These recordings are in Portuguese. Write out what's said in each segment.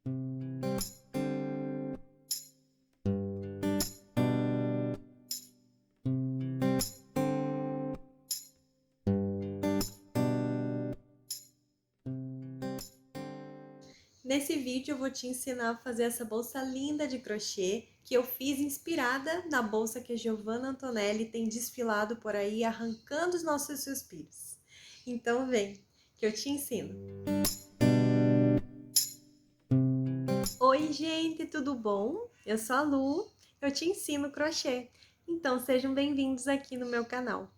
Nesse vídeo eu vou te ensinar a fazer essa bolsa linda de crochê que eu fiz inspirada na bolsa que a Giovanna Antonelli tem desfilado por aí arrancando os nossos suspiros. Então vem, que eu te ensino. Oi gente, tudo bom? Eu sou a Lu, eu te ensino crochê. Então sejam bem-vindos aqui no meu canal.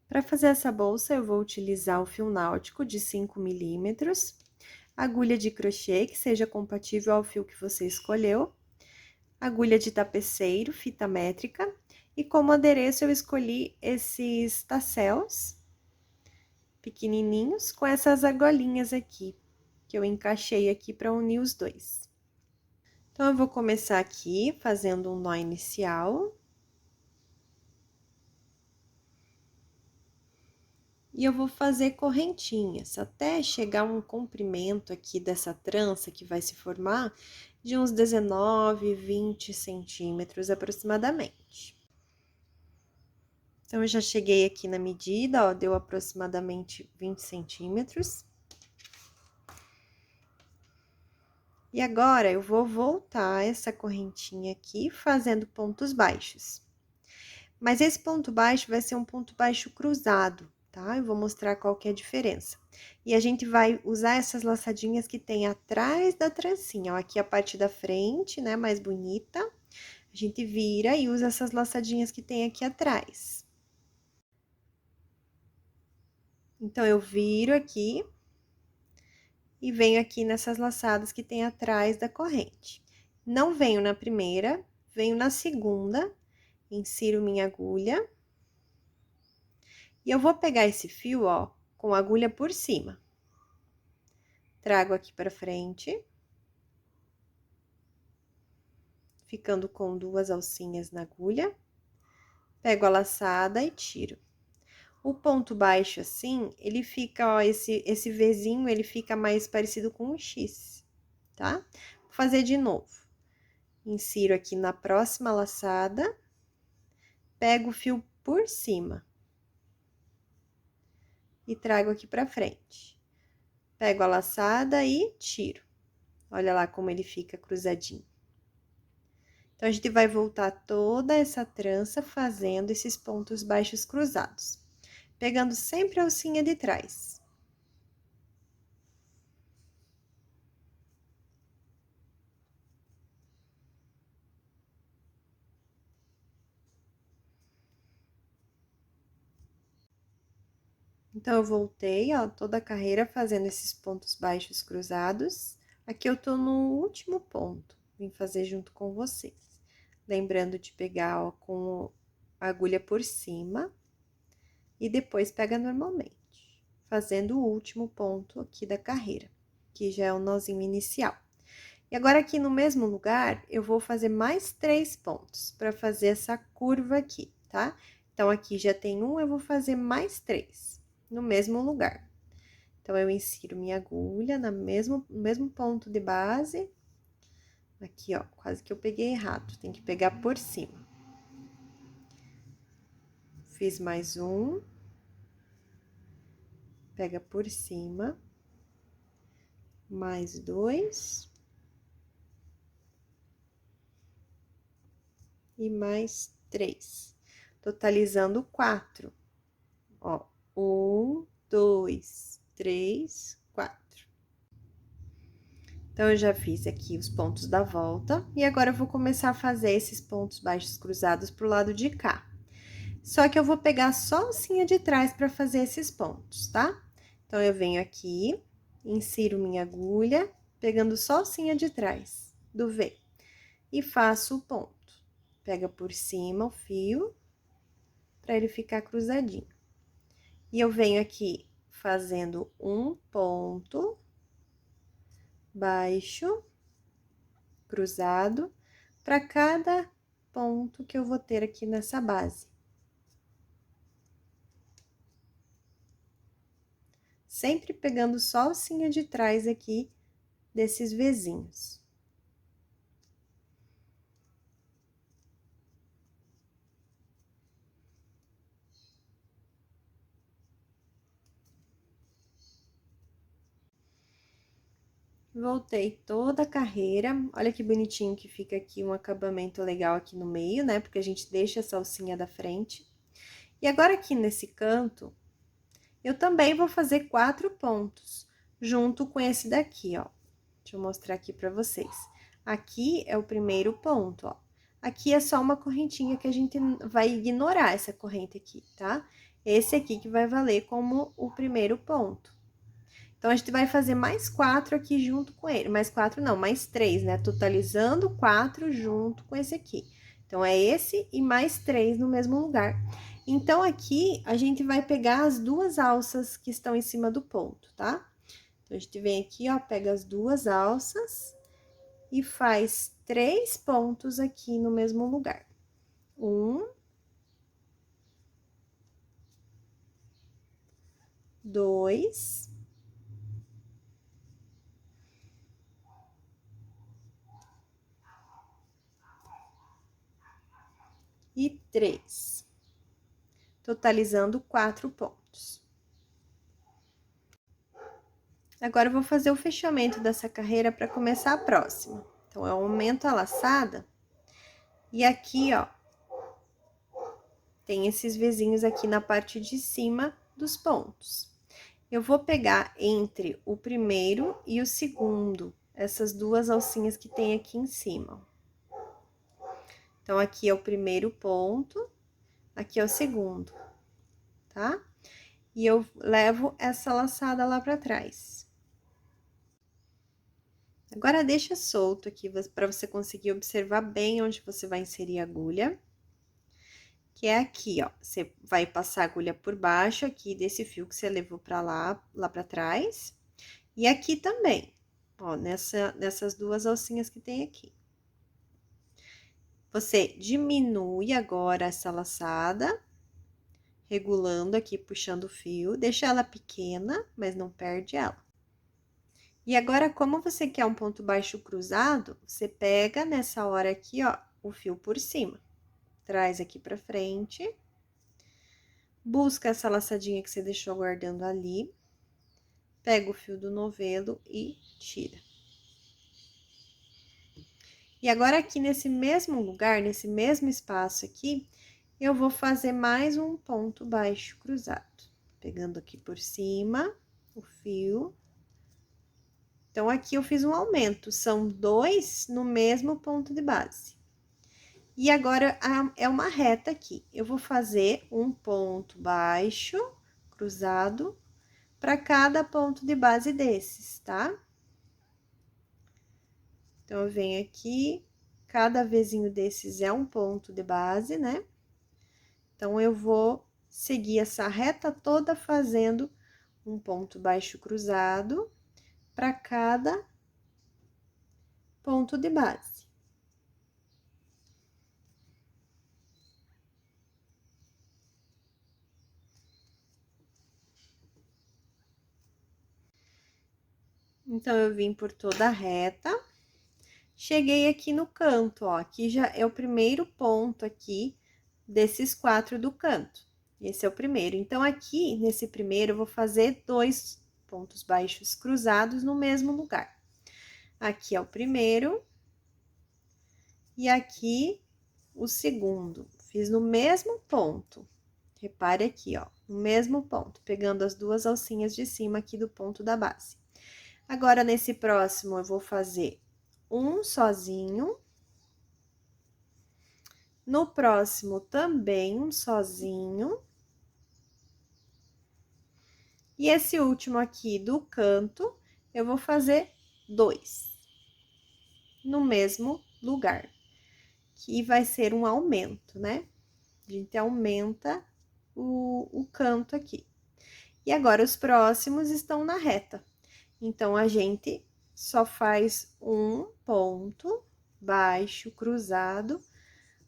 Para fazer essa bolsa eu vou utilizar o fio náutico de 5 milímetros, agulha de crochê que seja compatível ao fio que você escolheu, agulha de tapeceiro, fita métrica, e como adereço eu escolhi esses tasselos pequenininhos com essas argolinhas aqui, que eu encaixei aqui para unir os dois. Então, eu vou começar aqui fazendo um nó inicial. E eu vou fazer correntinhas, até chegar um comprimento aqui dessa trança que vai se formar de uns 19, 20 centímetros aproximadamente. Então, eu já cheguei aqui na medida, ó, deu aproximadamente 20 centímetros. E agora, eu vou voltar essa correntinha aqui, fazendo pontos baixos. Mas esse ponto baixo vai ser um ponto baixo cruzado, tá? Eu vou mostrar qual que é a diferença. E a gente vai usar essas laçadinhas que tem atrás da trancinha, ó, aqui a parte da frente, né, mais bonita. A gente vira e usa essas laçadinhas que tem aqui atrás. Então, eu viro aqui e venho aqui nessas laçadas que tem atrás da corrente. Não venho na primeira, venho na segunda, insiro minha agulha. E eu vou pegar esse fio, ó, com a agulha por cima. Trago aqui pra frente. Ficando com 2 alcinhas na agulha. Pego a laçada e tiro. O ponto baixo, assim, ele fica, ó, esse Vzinho, ele fica mais parecido com um X, tá? Vou fazer de novo. Insiro aqui na próxima laçada. Pego o fio por cima. E trago aqui pra frente. Pego a laçada e tiro. Olha lá como ele fica cruzadinho. Então, a gente vai voltar toda essa trança fazendo esses pontos baixos cruzados, pegando sempre a alcinha de trás. Então, eu voltei, ó, toda a carreira fazendo esses pontos baixos cruzados. Aqui eu tô no último ponto, vim fazer junto com vocês. Lembrando de pegar, ó, com a agulha por cima e depois pega normalmente, fazendo o último ponto aqui da carreira, que já é o nozinho inicial. E agora, aqui no mesmo lugar, eu vou fazer mais 3 pontos para fazer essa curva aqui, tá? Então, aqui já tem um, eu vou fazer mais 3 no mesmo lugar. Então, eu insiro minha agulha no mesmo ponto de base. Aqui, ó, quase que eu peguei errado, tem que pegar por cima. Fiz mais um. Pega por cima. Mais 2. E mais 3. Totalizando 4. Ó, 1, 2, 3, 4. Então, eu já fiz aqui os pontos da volta, e agora eu vou começar a fazer esses pontos baixos cruzados pro lado de cá. Só que eu vou pegar só a alcinha de trás para fazer esses pontos, tá? Então, eu venho aqui, insiro minha agulha, pegando só a alcinha de trás do V, e faço o ponto. Pega por cima o fio, para ele ficar cruzadinho. E eu venho aqui fazendo um ponto baixo, cruzado, para cada ponto que eu vou ter aqui nessa base. Sempre pegando só a alcinha de trás aqui desses Vzinhos. Voltei toda a carreira. Olha que bonitinho que fica aqui um acabamento legal aqui no meio, né? Porque a gente deixa essa alcinha da frente. E agora aqui nesse canto, eu também vou fazer 4 pontos, junto com esse daqui, ó. Deixa eu mostrar aqui pra vocês. Aqui é o primeiro ponto, ó. Aqui é só uma correntinha que a gente vai ignorar essa corrente aqui, tá? Esse aqui que vai valer como o primeiro ponto. Então, a gente vai fazer mais 4 aqui junto com ele. Mais 4 não, mais 3, né? Totalizando 4 junto com esse aqui. Então, é esse e mais 3 no mesmo lugar. Então, aqui, a gente vai pegar as duas alças que estão em cima do ponto, tá? Então, a gente vem aqui, ó, pega as duas alças e faz 3 pontos aqui no mesmo lugar. 1, 2, e 3, totalizando 4 pontos. Agora, eu vou fazer o fechamento dessa carreira para começar a próxima. Então, eu aumento a laçada e aqui, ó, tem esses vizinhos aqui na parte de cima dos pontos. Eu vou pegar entre o primeiro e o segundo, essas duas alcinhas que tem aqui em cima. Então, aqui é o primeiro ponto, aqui é o segundo, tá? E eu levo essa laçada lá pra trás. Agora, deixa solto aqui para você conseguir observar bem onde você vai inserir a agulha. Que é aqui, ó. Você vai passar a agulha por baixo aqui desse fio que você levou pra lá pra trás. E aqui também, ó, nessas duas alcinhas que tem aqui. Você diminui agora essa laçada, regulando aqui, puxando o fio. Deixa ela pequena, mas não perde ela. E agora, como você quer um ponto baixo cruzado, você pega nessa hora aqui, ó, o fio por cima. Traz aqui pra frente. Busca essa laçadinha que você deixou guardando ali. Pega o fio do novelo e tira. E agora, aqui nesse mesmo lugar, nesse mesmo espaço aqui, eu vou fazer mais um ponto baixo cruzado. Pegando aqui por cima o fio. Então, aqui eu fiz um aumento, são 2 no mesmo ponto de base. E agora, é uma reta aqui. Eu vou fazer um ponto baixo, cruzado, para cada ponto de base desses, tá? Então, eu venho aqui, cada vezinho desses é um ponto de base, né? Então, eu vou seguir essa reta toda fazendo um ponto baixo cruzado para cada ponto de base. Então, eu vim por toda a reta, cheguei aqui no canto, ó, aqui já é o primeiro ponto aqui desses 4 do canto. Esse é o primeiro. Então, aqui, nesse primeiro, eu vou fazer 2 pontos baixos cruzados no mesmo lugar. Aqui é o primeiro, e aqui o segundo. Fiz no mesmo ponto. Repare aqui, ó, no mesmo ponto, pegando as duas alcinhas de cima aqui do ponto da base. Agora, nesse próximo, eu vou fazer um sozinho. No próximo, também um sozinho. E esse último aqui do canto, eu vou fazer 2. No mesmo lugar. Que vai ser um aumento, né? A gente aumenta o canto aqui. E agora, os próximos estão na reta. Então, a gente só faz um ponto baixo cruzado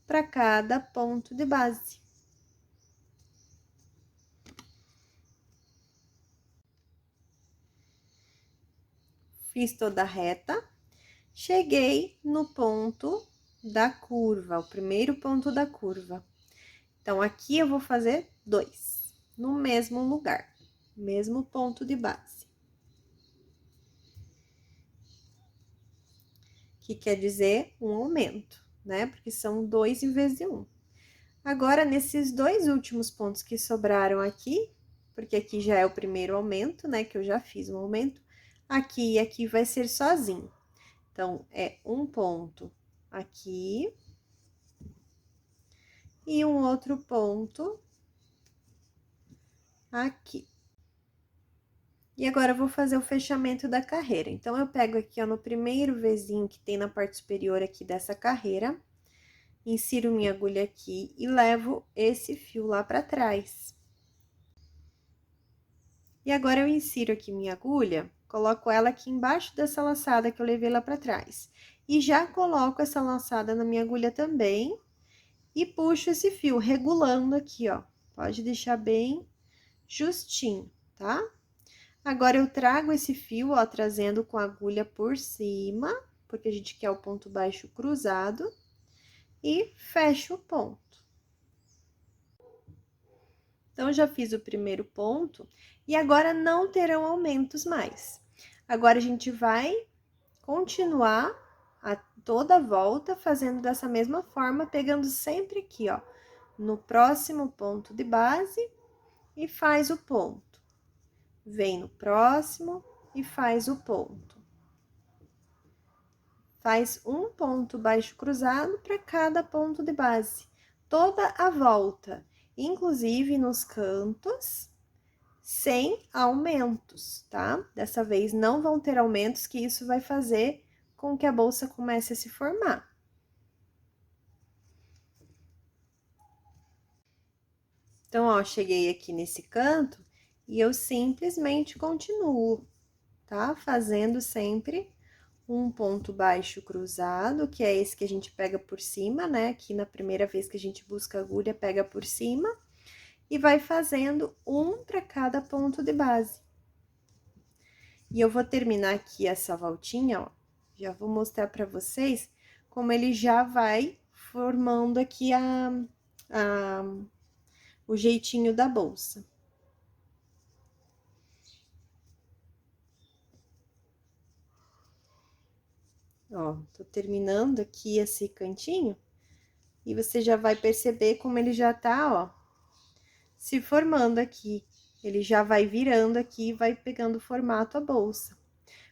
para cada ponto de base. Fiz toda a reta, cheguei no ponto da curva, o primeiro ponto da curva. Então, aqui eu vou fazer 2, no mesmo lugar, mesmo ponto de base. que quer dizer um aumento, né? Porque são 2 em vez de 1. Agora, nesses 2 últimos pontos que sobraram aqui, porque aqui já é o primeiro aumento, né? Que eu já fiz um aumento, aqui e aqui vai ser sozinho. Então, é um ponto aqui e um outro ponto aqui. E agora, eu vou fazer o fechamento da carreira. Então, eu pego aqui, ó, no primeiro Vzinho que tem na parte superior aqui dessa carreira, insiro minha agulha aqui e levo esse fio lá pra trás. E agora, eu insiro aqui minha agulha, coloco ela aqui embaixo dessa laçada que eu levei lá pra trás. E já coloco essa laçada na minha agulha também e puxo esse fio, regulando aqui, ó. Pode deixar bem justinho, tá? Agora, eu trago esse fio, ó, trazendo com a agulha por cima, porque a gente quer o ponto baixo cruzado, e fecho o ponto. Então, já fiz o primeiro ponto, e agora não terão aumentos mais. Agora, a gente vai continuar toda a volta fazendo dessa mesma forma, pegando sempre aqui, ó, no próximo ponto de base e faz o ponto. Vem no próximo e faz o ponto. Faz um ponto baixo cruzado para cada ponto de base, toda a volta, inclusive nos cantos, sem aumentos, tá? Dessa vez não vão ter aumentos, que isso vai fazer com que a bolsa comece a se formar. Então, ó, cheguei aqui nesse canto e eu simplesmente continuo, tá? Fazendo sempre um ponto baixo cruzado, que é esse que a gente pega por cima, né? Aqui na primeira vez que a gente busca a agulha, pega por cima. E vai fazendo um para cada ponto de base. E eu vou terminar aqui essa voltinha, ó. Já vou mostrar para vocês como ele já vai formando aqui o jeitinho da bolsa. Ó, tô terminando aqui esse cantinho, e você já vai perceber como ele já tá, ó, se formando aqui. Ele já vai virando aqui e vai pegando formato a bolsa.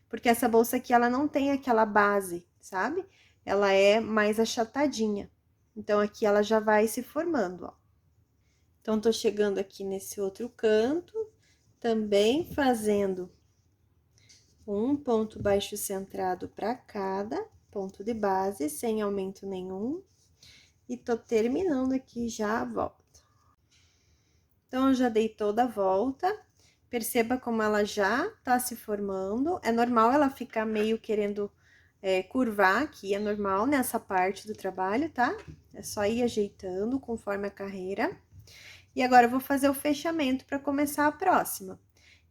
Porque essa bolsa aqui, ela não tem aquela base, sabe? Ela é mais achatadinha. Então, aqui ela já vai se formando, ó. Então, tô chegando aqui nesse outro canto, também fazendo um ponto baixo centrado para cada ponto de base, sem aumento nenhum. E tô terminando aqui já a volta. Então, eu já dei toda a volta. Perceba como ela já tá se formando. É normal ela ficar meio querendo curvar aqui, é normal nessa parte do trabalho, tá? É só ir ajeitando conforme a carreira. E agora, eu vou fazer o fechamento para começar a próxima.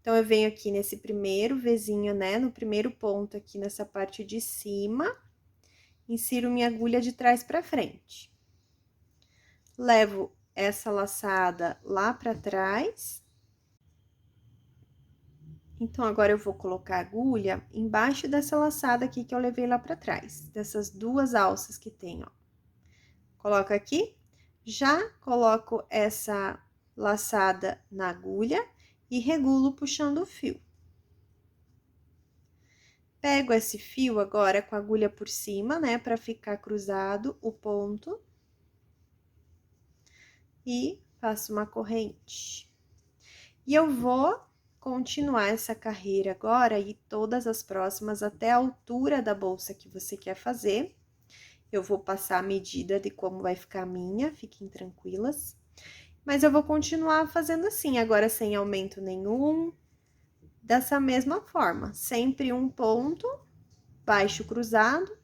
Então, eu venho aqui nesse primeiro Vzinho, né? No primeiro ponto aqui nessa parte de cima, insiro minha agulha de trás para frente. Levo essa laçada lá para trás. Então, agora eu vou colocar a agulha embaixo dessa laçada aqui que eu levei lá para trás, dessas duas alças que tem, ó. Coloco aqui, já coloco essa laçada na agulha e regulo puxando o fio. Pego esse fio agora com a agulha por cima, né, para ficar cruzado o ponto. E faço uma corrente. E eu vou continuar essa carreira agora e todas as próximas até a altura da bolsa que você quer fazer. Eu vou passar a medida de como vai ficar a minha, fiquem tranquilas. Mas eu vou continuar fazendo assim, agora sem aumento nenhum, dessa mesma forma. Sempre um ponto baixo cruzado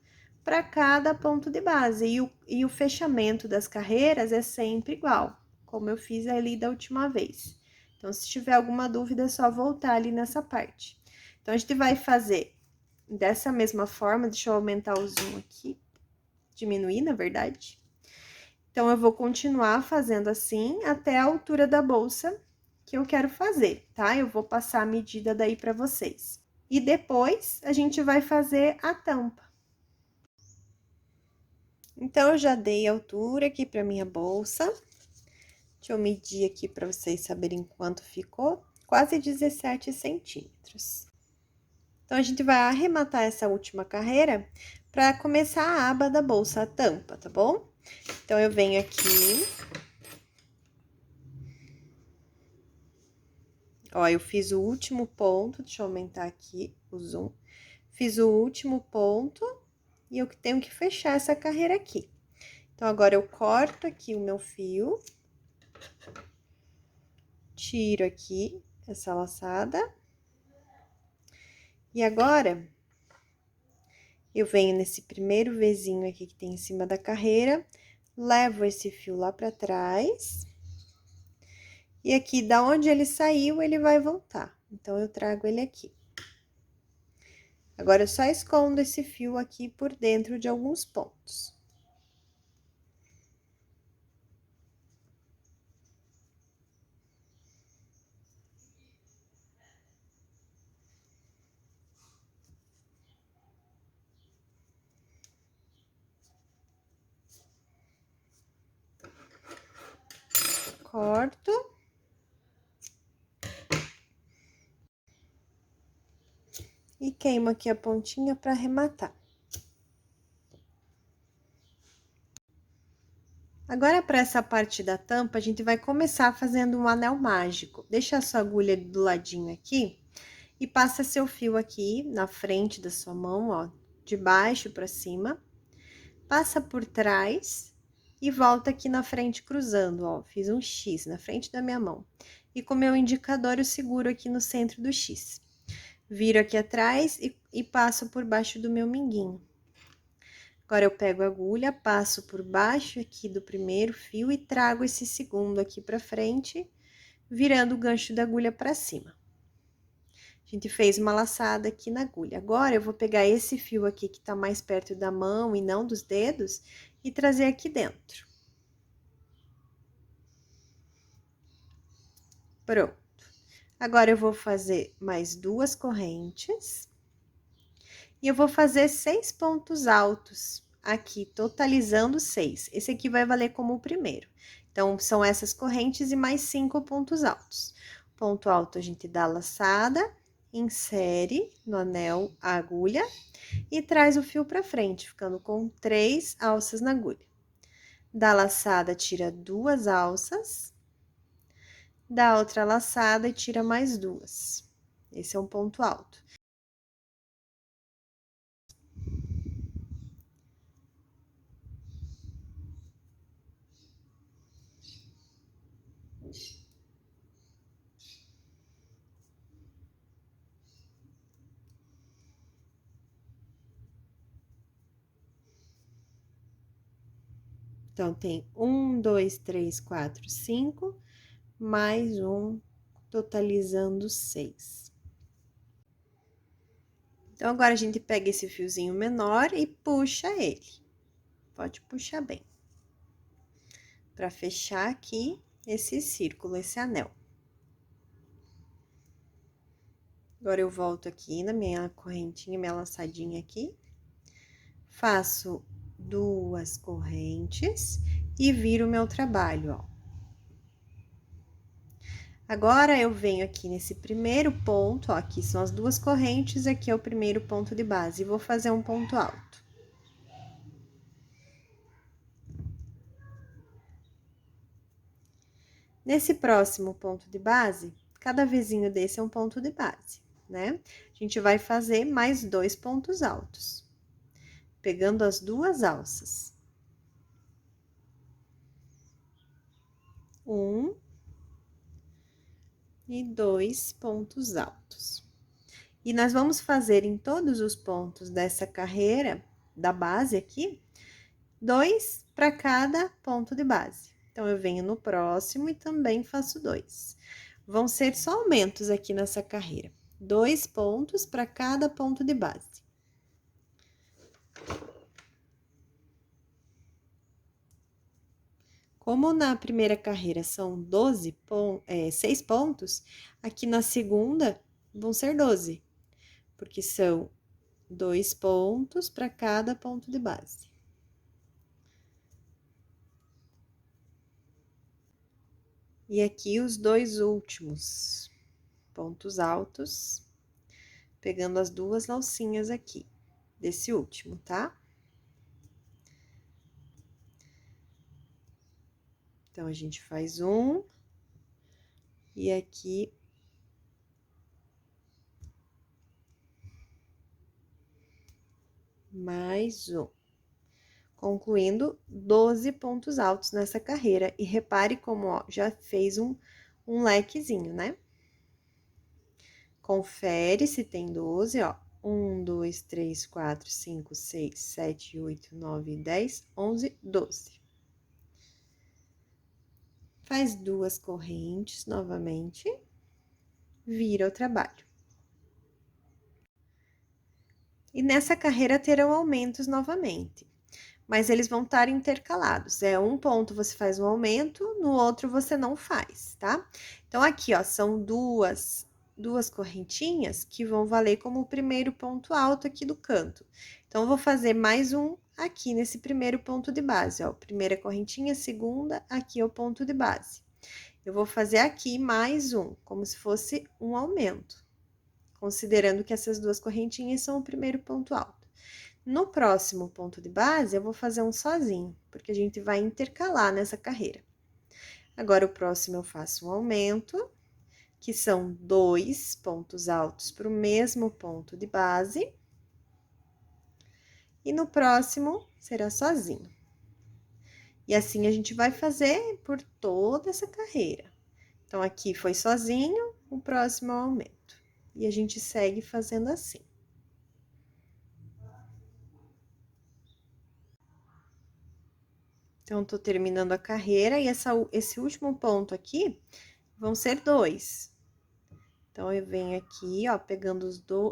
para cada ponto de base. E o fechamento das carreiras é sempre igual, como eu fiz ali da última vez. Então, se tiver alguma dúvida, é só voltar ali nessa parte. Então, a gente vai fazer dessa mesma forma, deixa eu aumentar o zoom aqui, diminuir, na verdade. Então, eu vou continuar fazendo assim até a altura da bolsa que eu quero fazer, tá? Eu vou passar a medida daí para vocês. E depois, a gente vai fazer a tampa. Então, eu já dei a altura aqui pra minha bolsa. Deixa eu medir aqui pra vocês saberem quanto ficou. Quase 17 centímetros. Então, a gente vai arrematar essa última carreira pra começar a aba da bolsa, a tampa, tá bom? Então, eu venho aqui. Ó, eu fiz o último ponto, deixa eu aumentar aqui o zoom. Fiz o último ponto e eu tenho que fechar essa carreira aqui. Então, agora eu corto aqui o meu fio. Tiro aqui essa laçada. E agora, eu venho nesse primeiro Vzinho aqui que tem em cima da carreira, levo esse fio lá pra trás. E aqui, da onde ele saiu, ele vai voltar. Então, eu trago ele aqui. Agora, eu só escondo esse fio aqui por dentro de alguns pontos. Corto. E queimo aqui a pontinha para arrematar. Agora, para essa parte da tampa, a gente vai começar fazendo um anel mágico. Deixa a sua agulha do ladinho aqui e passa seu fio aqui na frente da sua mão, ó, de baixo para cima. Passa por trás e volta aqui na frente cruzando, ó. Fiz um X na frente da minha mão. E com o meu indicador eu seguro aqui no centro do X. Viro aqui atrás e passo por baixo do meu minguinho. Agora, eu pego a agulha, passo por baixo aqui do primeiro fio e trago esse segundo aqui pra frente, virando o gancho da agulha pra cima. A gente fez uma laçada aqui na agulha. Agora, eu vou pegar esse fio aqui que tá mais perto da mão e não dos dedos e trazer aqui dentro. Pronto. Agora, eu vou fazer mais 2 correntes. E eu vou fazer 6 pontos altos aqui, totalizando 6. Esse aqui vai valer como o primeiro. Então, são essas correntes e mais 5 pontos altos. Ponto alto, a gente dá a laçada, insere no anel a agulha e traz o fio pra frente, ficando com 3 alças na agulha. Da laçada, tira 2 alças, dá outra laçada e tira mais 2. Esse é um ponto alto. Então, tem 1, 2, 3, 4, 5, mais um, totalizando 6. Então, agora a gente pega esse fiozinho menor e puxa ele. Pode puxar bem. Pra fechar aqui esse círculo, esse anel. Agora, eu volto aqui na minha correntinha, minha laçadinha aqui. Faço 2 correntes e viro o meu trabalho, ó. Agora, eu venho aqui nesse primeiro ponto, ó, aqui são as 2 correntes, aqui é o primeiro ponto de base, e vou fazer um ponto alto. Nesse próximo ponto de base, cada vizinho desse é um ponto de base, né? A gente vai fazer mais 2 pontos altos, pegando as 2 alças. 1 e 2 pontos altos. E nós vamos fazer em todos os pontos dessa carreira, da base aqui, 2 para cada ponto de base. Então, eu venho no próximo e também faço 2. Vão ser só aumentos aqui nessa carreira. 2 pontos para cada ponto de base. Como na primeira carreira são 6 pontos, aqui na segunda vão ser 12, porque são 2 pontos para cada ponto de base. E aqui os dois últimos pontos altos, pegando as duas alcinhas aqui, desse último, tá? Então, a gente faz um, e aqui mais um. Concluindo 12 pontos altos nessa carreira. E repare como, ó, já fez um lequezinho, né? Confere se tem 12, ó. 1, 2, 3, 4, 5, 6, 7, 8, 9, 10, 11, 12. Faz duas correntes novamente, vira o trabalho. E nessa carreira terão aumentos novamente, mas eles vão estar intercalados. É um ponto você faz um aumento, no outro você não faz, tá? Então, aqui, ó, são duas correntinhas que vão valer como o primeiro ponto alto aqui do canto. Então, eu vou fazer mais um aqui nesse primeiro ponto de base, ó. Primeira correntinha, segunda, aqui é o ponto de base. Eu vou fazer aqui mais um, como se fosse um aumento, considerando que essas duas correntinhas são o primeiro ponto alto. No próximo ponto de base, eu vou fazer um sozinho, porque a gente vai intercalar nessa carreira. Agora, o próximo eu faço um aumento, que são 2 pontos altos para o mesmo ponto de base. E no próximo, será sozinho. E assim a gente vai fazer por toda essa carreira. Então, aqui foi sozinho, o próximo é o aumento. E a gente segue fazendo assim. Então, tô terminando a carreira e esse último ponto aqui vão ser 2. Então, eu venho aqui, ó, pegando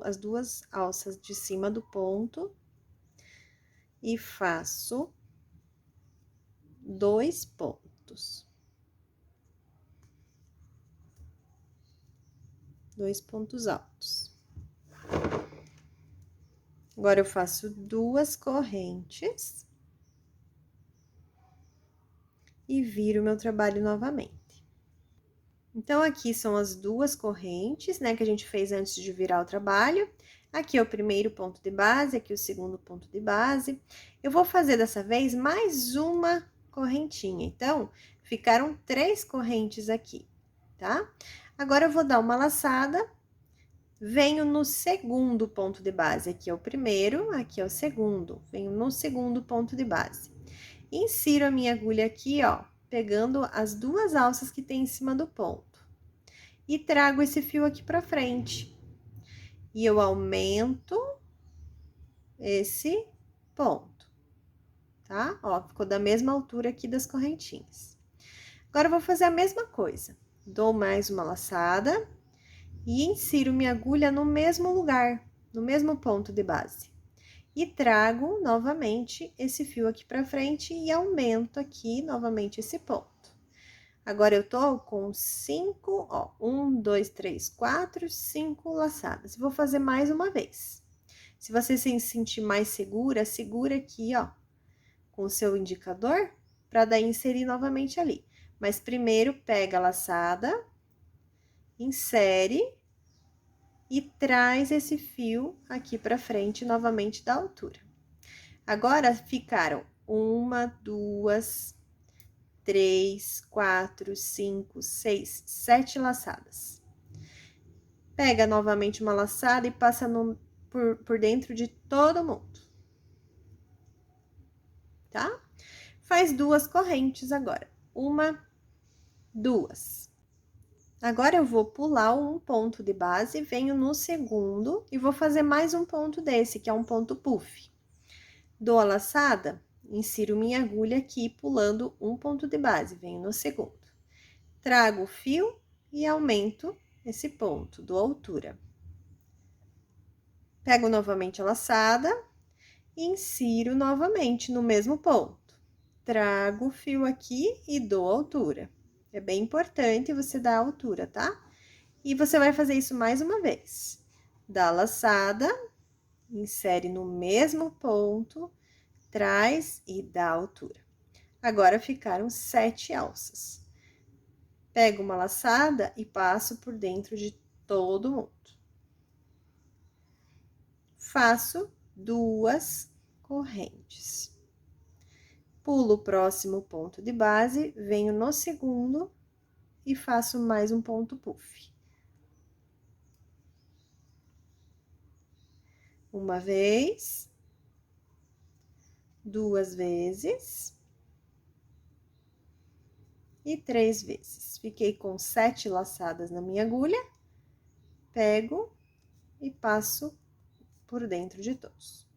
as duas alças de cima do ponto e faço 2 pontos. 2 pontos altos. Agora, eu faço 2 correntes e viro meu trabalho novamente. Então, aqui são as 2 correntes, né, que a gente fez antes de virar o trabalho. Aqui é o primeiro ponto de base, aqui o segundo ponto de base. Eu vou fazer dessa vez mais uma correntinha. Então, ficaram 3 correntes aqui, tá? Agora, eu vou dar uma laçada, venho no segundo ponto de base. Aqui é o primeiro, aqui é o segundo. Venho no segundo ponto de base. Insiro a minha agulha aqui, ó, pegando as 2 alças que tem em cima do ponto. E trago esse fio aqui pra frente. E eu aumento esse ponto, tá? Ó, ficou da mesma altura aqui das correntinhas. Agora, eu vou fazer a mesma coisa. Dou mais uma laçada e insiro minha agulha no mesmo lugar, no mesmo ponto de base. E trago novamente esse fio aqui pra frente e aumento aqui novamente esse ponto. Agora, eu tô com 5, ó, 1, 2, 3, 4, 5 laçadas. Vou fazer mais uma vez. Se você se sentir mais segura, segura aqui, ó, com o seu indicador, pra daí inserir novamente ali. Mas primeiro, pega a laçada, insere e traz esse fio aqui pra frente, novamente da altura. Agora, ficaram 1, 2, 3, 4, 5, 6, 7 laçadas. Pega novamente uma laçada e passa por dentro de todo mundo, tá? Faz 2 correntes agora. 1, 2. Agora, eu vou pular um ponto de base, venho no segundo e vou fazer mais um ponto desse, que é um ponto puff. Dou a laçada, insiro minha agulha aqui, pulando um ponto de base, venho no segundo. Trago o fio e aumento esse ponto, dou altura. Pego novamente a laçada e insiro novamente no mesmo ponto. Trago o fio aqui e dou altura. É bem importante você dar a altura, tá? E você vai fazer isso mais uma vez. Dá a laçada, insere no mesmo ponto, traz e dá a altura. Agora, ficaram 7 alças. Pego uma laçada e passo por dentro de todo mundo. Faço 2 correntes. Pulo o próximo ponto de base, venho no segundo e faço mais um ponto puff. Uma vez, 2 vezes e 3 vezes. Fiquei com 7 laçadas na minha agulha, pego e passo por dentro de todos.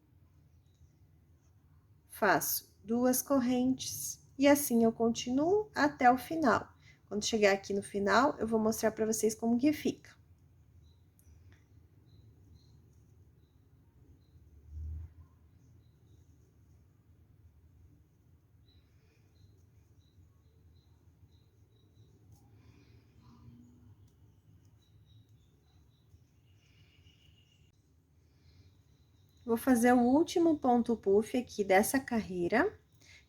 Faço 2 correntes e assim eu continuo até o final. Quando chegar aqui no final, eu vou mostrar para vocês como que fica. Vou fazer o último ponto puff aqui dessa carreira.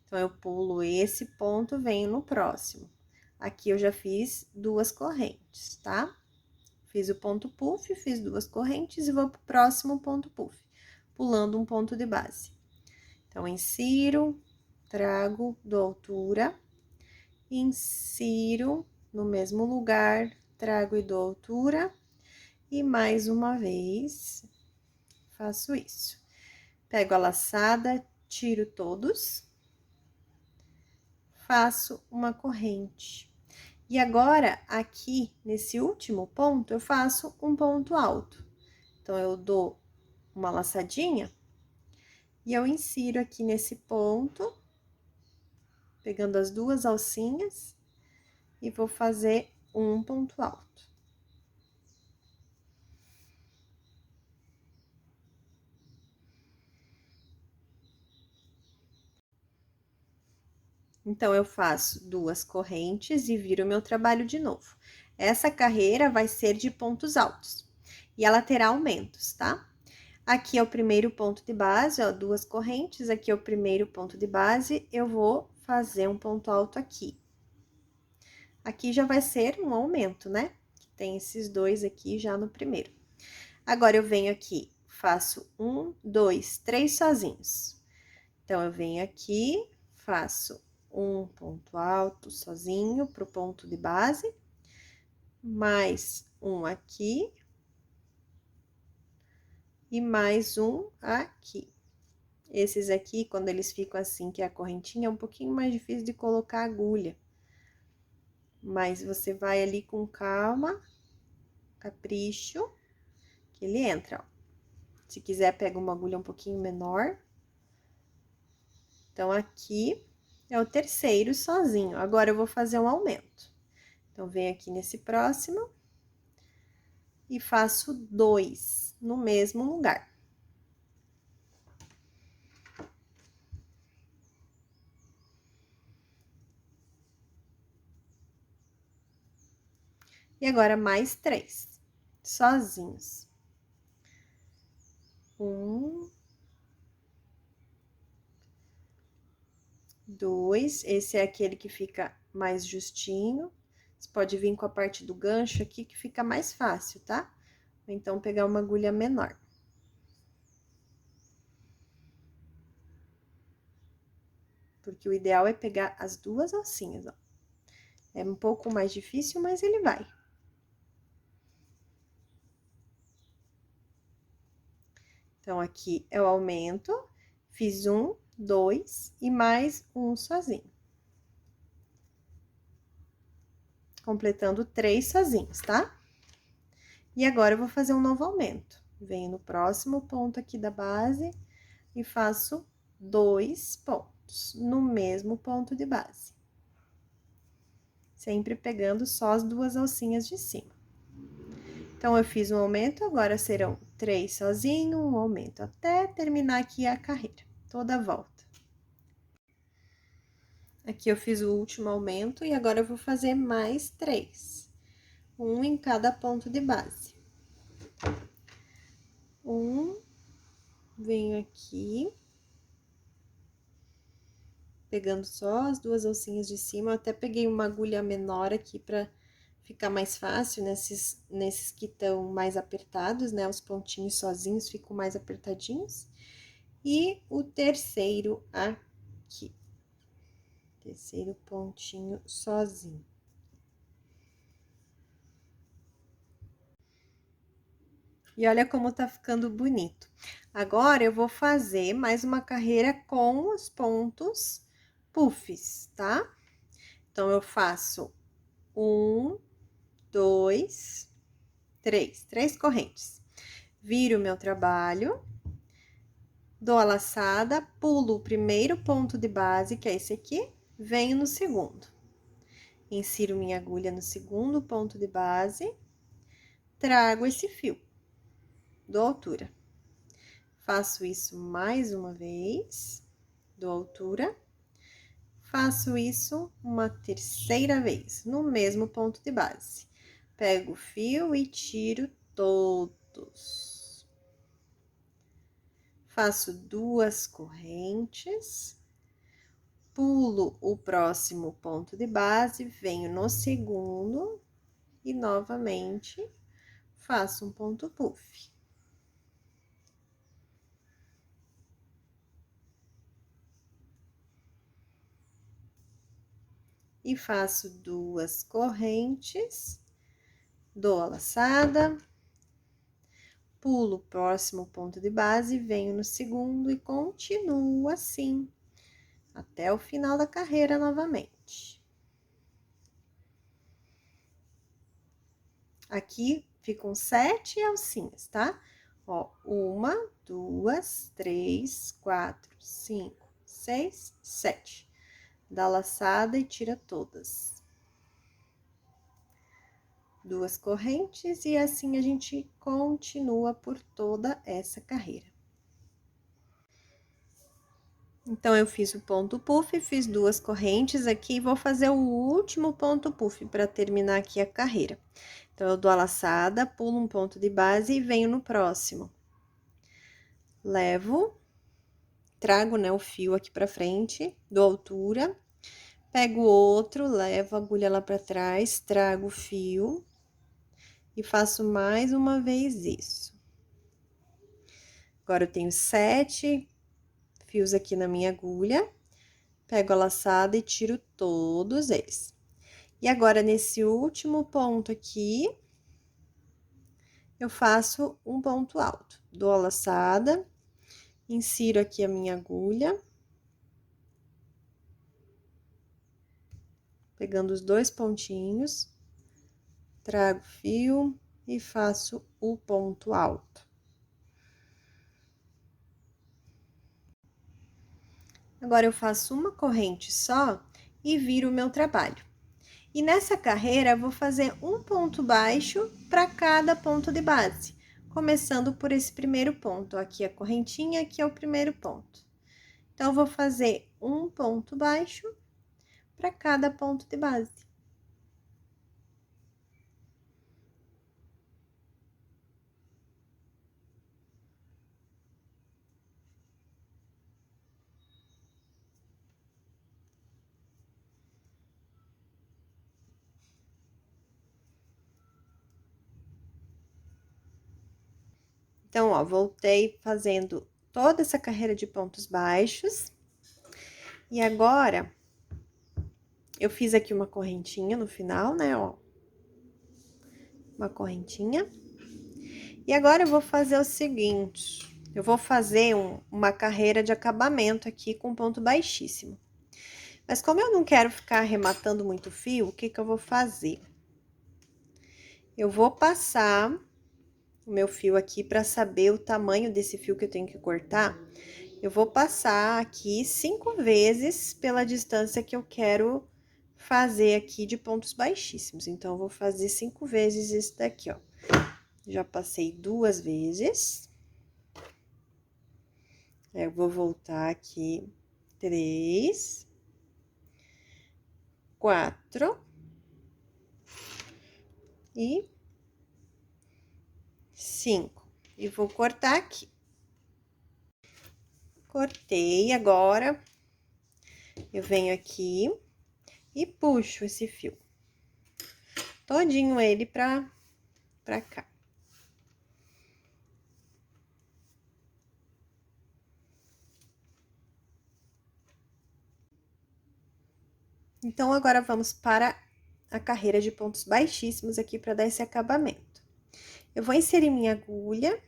Então, eu pulo esse ponto, venho no próximo. Aqui eu já fiz 2 correntes, tá? Fiz o ponto puff, fiz 2 correntes e vou pro próximo ponto puff, pulando um ponto de base. Então, insiro, trago, dou altura, insiro no mesmo lugar, trago e dou altura, e mais uma vez, faço isso. Pego a laçada, tiro todos, faço uma corrente. E agora, aqui, nesse último ponto, eu faço um ponto alto. Então, eu dou uma laçadinha e eu insiro aqui nesse ponto, pegando as 2 alcinhas, e vou fazer um ponto alto. Então, eu faço 2 correntes e viro meu trabalho de novo. Essa carreira vai ser de pontos altos e ela terá aumentos, tá? Aqui é o primeiro ponto de base, ó, 2 correntes, aqui é o primeiro ponto de base, eu vou fazer um ponto alto aqui. Aqui já vai ser um aumento, né? Tem esses 2 aqui já no primeiro. Agora, eu venho aqui, faço 1, 2, 3 sozinhos. Então, eu venho aqui, faço um ponto alto sozinho pro ponto de base, mais um aqui, e mais um aqui. Esses aqui, quando eles ficam assim, que é a correntinha, é um pouquinho mais difícil de colocar agulha. Mas você vai ali com calma, capricho, que ele entra, ó. Se quiser, pega uma agulha um pouquinho menor. Então, aqui é o terceiro sozinho. Agora, eu vou fazer um aumento. Então, venho aqui nesse próximo e faço 2 no mesmo lugar. E agora, mais 3, sozinhos. 1, 2, esse é aquele que fica mais justinho. Você pode vir com a parte do gancho aqui, que fica mais fácil, tá? Ou então, pegar uma agulha menor. Porque o ideal é pegar as 2 alcinhas, ó. É um pouco mais difícil, mas ele vai. Então, aqui é o aumento, fiz 1, 2 e mais um sozinho. Completando 3 sozinhos, tá? E agora, eu vou fazer um novo aumento. Venho no próximo ponto aqui da base e faço 2 pontos no mesmo ponto de base. Sempre pegando só as 2 alcinhas de cima. Então, eu fiz um aumento, agora serão 3 sozinho, um aumento, até terminar aqui a carreira, toda a volta. Aqui eu fiz o último aumento e agora eu vou fazer mais 3. Um em cada ponto de base. Um, venho aqui. pegando só as duas alcinhas de cima. Eu até peguei uma agulha menor aqui pra ficar mais fácil nesses que estão mais apertados, né? Os pontinhos sozinhos ficam mais apertadinhos. E o terceiro aqui. Terceiro pontinho sozinho. E olha como tá ficando bonito. Agora, eu vou fazer mais uma carreira com os pontos puffs, tá? Então, eu faço 1, 2, 3 correntes. Viro o meu trabalho, dou a laçada, pulo o primeiro ponto de base, que é esse aqui, venho no segundo. Insiro minha agulha no segundo ponto de base, trago esse fio, dou altura. Faço isso mais uma vez, dou altura. Faço isso uma terceira vez, no mesmo ponto de base. Pego o fio e tiro todos. Faço 2 correntes, pulo o próximo ponto de base, venho no segundo e novamente faço um ponto puff. E faço 2 correntes, dou a laçada, pulo o próximo ponto de base, venho no segundo e continuo assim, até o final da carreira novamente. Aqui ficam 7 alcinhas, tá? Ó, 1, 2, 3, 4, 5, 6, 7. Dá laçada e tira todas. 2 correntes e assim a gente continua por toda essa carreira. Então, eu fiz o ponto puff, fiz 2 correntes aqui e vou fazer o último ponto puff para terminar aqui a carreira. Então, eu dou a laçada, pulo um ponto de base e venho no próximo. Levo, trago, né, o fio aqui pra frente, dou altura, pego outro, levo a agulha lá pra trás, trago o fio e faço mais uma vez isso. Agora, eu tenho 7 fios aqui na minha agulha, pego a laçada e tiro todos eles. E agora, nesse último ponto aqui, eu faço um ponto alto. Dou a laçada, insiro aqui a minha agulha, pegando os 2 pontinhos, trago fio e faço o ponto alto. Agora, eu faço uma corrente só e viro o meu trabalho. E nessa carreira, eu vou fazer um ponto baixo para cada ponto de base, começando por esse primeiro ponto. Aqui a correntinha, aqui é o primeiro ponto. Então, eu vou fazer um ponto baixo para cada ponto de base. Então, ó, voltei fazendo toda essa carreira de pontos baixos. E agora, eu fiz aqui uma correntinha no final, né, ó. Uma correntinha. E agora, eu vou fazer o seguinte, eu vou fazer uma carreira de acabamento aqui com ponto baixíssimo. Mas como eu não quero ficar arrematando muito fio, o que que eu vou fazer? Eu vou passar o meu fio aqui para saber o tamanho desse fio que eu tenho que cortar. Eu vou passar aqui 5 vezes pela distância que eu quero fazer aqui de pontos baixíssimos. Então, eu vou fazer 5 vezes isso daqui, ó. Já passei 2 vezes. Eu vou voltar aqui 3, 4 e 5. E vou cortar aqui. Cortei agora. Eu venho aqui e puxo esse fio. Todinho ele pra cá. Então, agora vamos para a carreira de pontos baixíssimos aqui para dar esse acabamento. Eu vou inserir minha agulha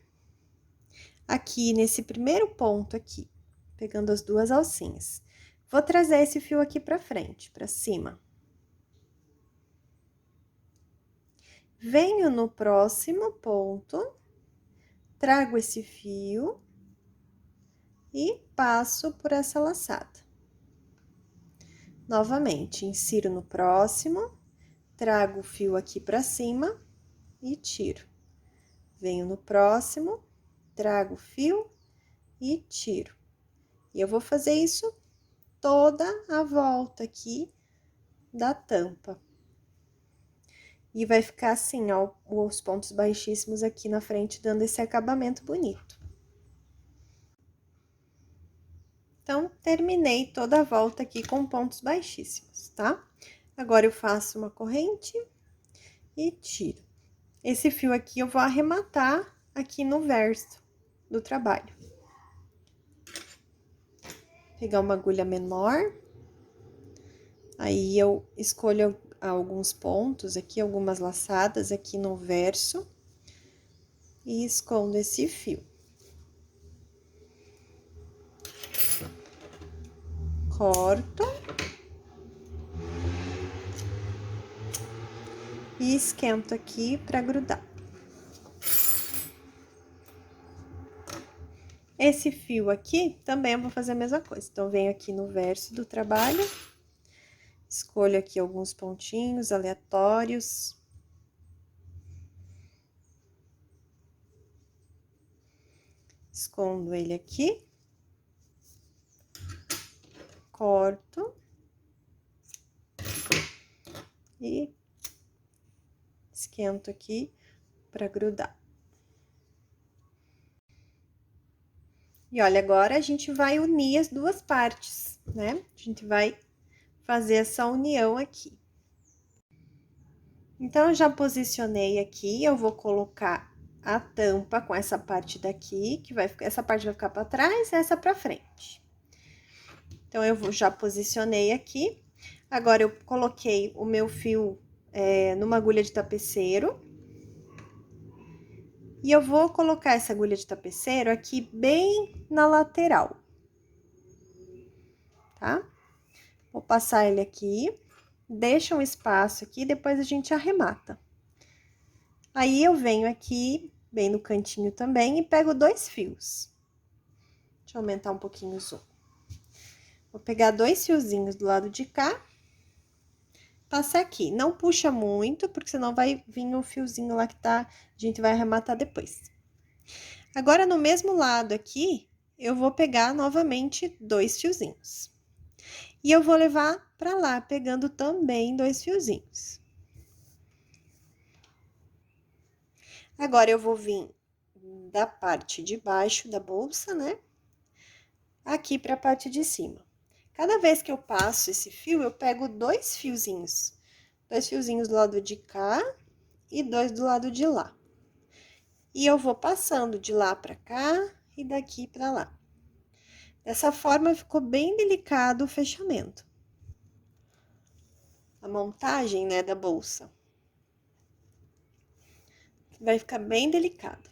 aqui nesse primeiro ponto aqui, pegando as duas alcinhas. Vou trazer esse fio aqui pra frente, pra cima. Venho no próximo ponto, trago esse fio e passo por essa laçada. Novamente, insiro no próximo, trago o fio aqui pra cima e tiro. Venho no próximo, trago o fio e tiro. E eu vou fazer isso toda a volta aqui da tampa. E vai ficar assim, ó, os pontos baixíssimos aqui na frente, dando esse acabamento bonito. Então, terminei toda a volta aqui com pontos baixíssimos, tá? Agora, eu faço uma corrente e tiro. Esse fio aqui eu vou arrematar aqui no verso do trabalho. Pegar uma agulha menor. Aí, eu escolho alguns pontos aqui, algumas laçadas aqui no verso. E escondo esse fio. Corto. E esquento aqui pra grudar. Esse fio aqui, também eu vou fazer a mesma coisa. Então, venho aqui no verso do trabalho, escolho aqui alguns pontinhos aleatórios. Escondo ele aqui. Corto. E esquento aqui pra grudar. E olha, agora a gente vai unir as duas partes, né? A gente vai fazer essa união aqui. Então, eu já posicionei aqui, eu vou colocar a tampa com essa parte daqui, que vai ficar, essa parte vai ficar pra trás, essa pra frente. Então, eu já posicionei aqui. Agora, eu coloquei o meu fio numa agulha de tapeceiro. E eu vou colocar essa agulha de tapeceiro aqui bem na lateral. Tá? Vou passar ele aqui, deixa um espaço aqui, depois a gente arremata. Aí, eu venho aqui, bem no cantinho também, e pego 2 fios. Deixa eu aumentar um pouquinho o zoom. Vou pegar 2 fiozinhos do lado de cá, passar aqui. Não puxa muito, porque senão vai vir um fiozinho lá que tá, a gente vai arrematar depois. Agora, no mesmo lado aqui, eu vou pegar novamente 2 fiozinhos. E eu vou levar pra lá, pegando também 2 fiozinhos. Agora, eu vou vir da parte de baixo da bolsa, né? Aqui pra parte de cima. Cada vez que eu passo esse fio, eu pego 2 fiozinhos. 2 fiozinhos do lado de cá e 2 do lado de lá. E eu vou passando de lá pra cá e daqui pra lá. Dessa forma, ficou bem delicado o fechamento. A montagem, né, da bolsa. Vai ficar bem delicado.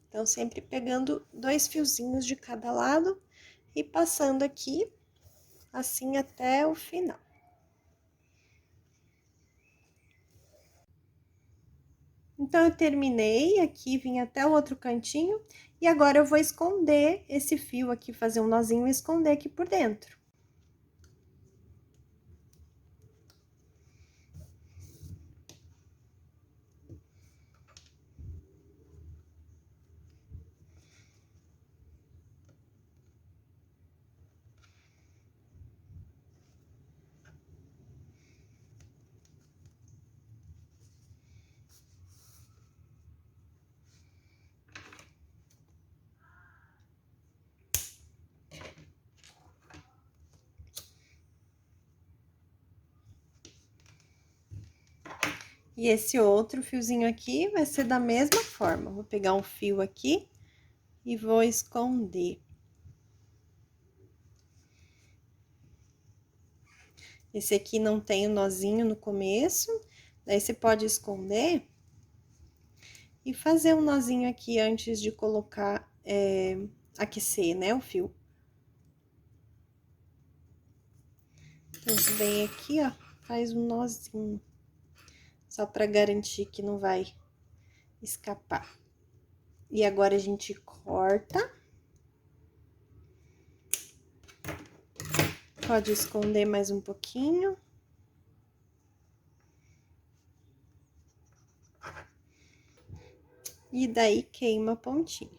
Então, sempre pegando 2 fiozinhos de cada lado e passando aqui, assim até o final. Então, eu terminei aqui, vim até o outro cantinho, e agora eu vou esconder esse fio aqui, fazer um nozinho e esconder aqui por dentro. E esse outro fiozinho aqui vai ser da mesma forma. Vou pegar um fio aqui e vou esconder. Esse aqui não tem o nozinho no começo, daí você pode esconder e fazer um nozinho aqui antes de colocar, aquecer, né, o fio. Então, você vem aqui, ó, faz um nozinho, só pra garantir que não vai escapar. E agora a gente corta. Pode esconder mais um pouquinho. E daí queima a pontinha.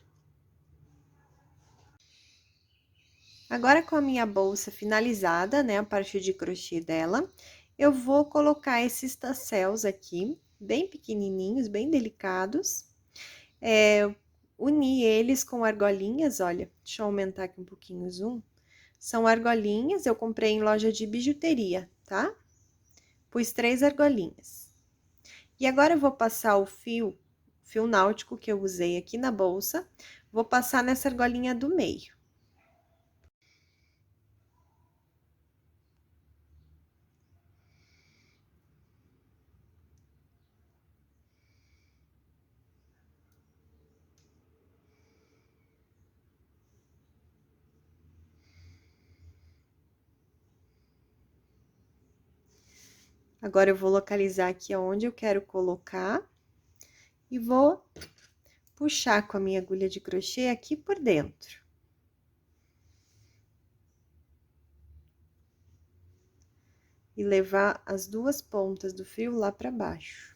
Agora, com a minha bolsa finalizada, né, a parte de crochê dela, eu vou colocar esses tasséus aqui, bem pequenininhos, bem delicados. Unir eles com argolinhas, olha, deixa eu aumentar aqui um pouquinho o zoom. São argolinhas, eu comprei em loja de bijuteria, tá? Pus 3 argolinhas. E agora eu vou passar o fio náutico que eu usei aqui na bolsa, vou passar nessa argolinha do meio. Agora, eu vou localizar aqui onde eu quero colocar e vou puxar com a minha agulha de crochê aqui por dentro. E levar as 2 pontas do fio lá pra baixo.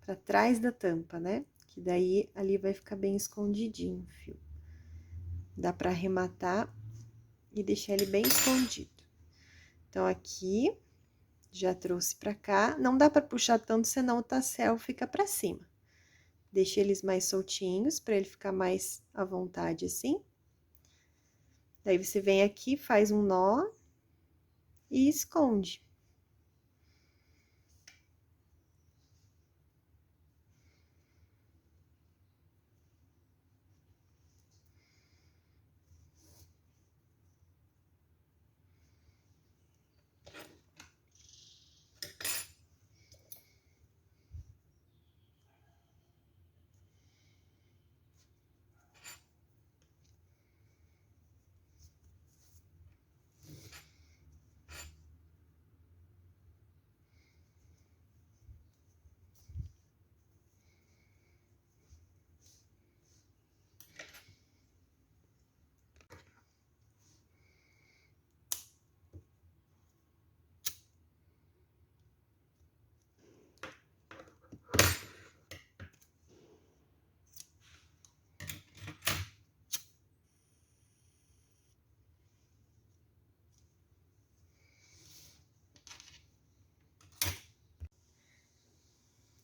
Pra trás da tampa, né? Que daí, ali vai ficar bem escondidinho o fio. Dá pra arrematar e deixar ele bem escondido. Então, aqui, já trouxe pra cá. Não dá pra puxar tanto, senão o tassel fica pra cima. Deixa eles mais soltinhos, pra ele ficar mais à vontade, assim. Daí, você vem aqui, faz um nó e esconde.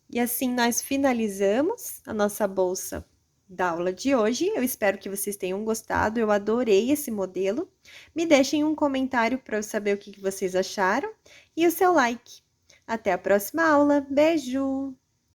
E assim nós finalizamos a nossa bolsa da aula de hoje. Eu espero que vocês tenham gostado, eu adorei esse modelo. Me deixem um comentário para eu saber o que vocês acharam e o seu like. Até a próxima aula, beijo!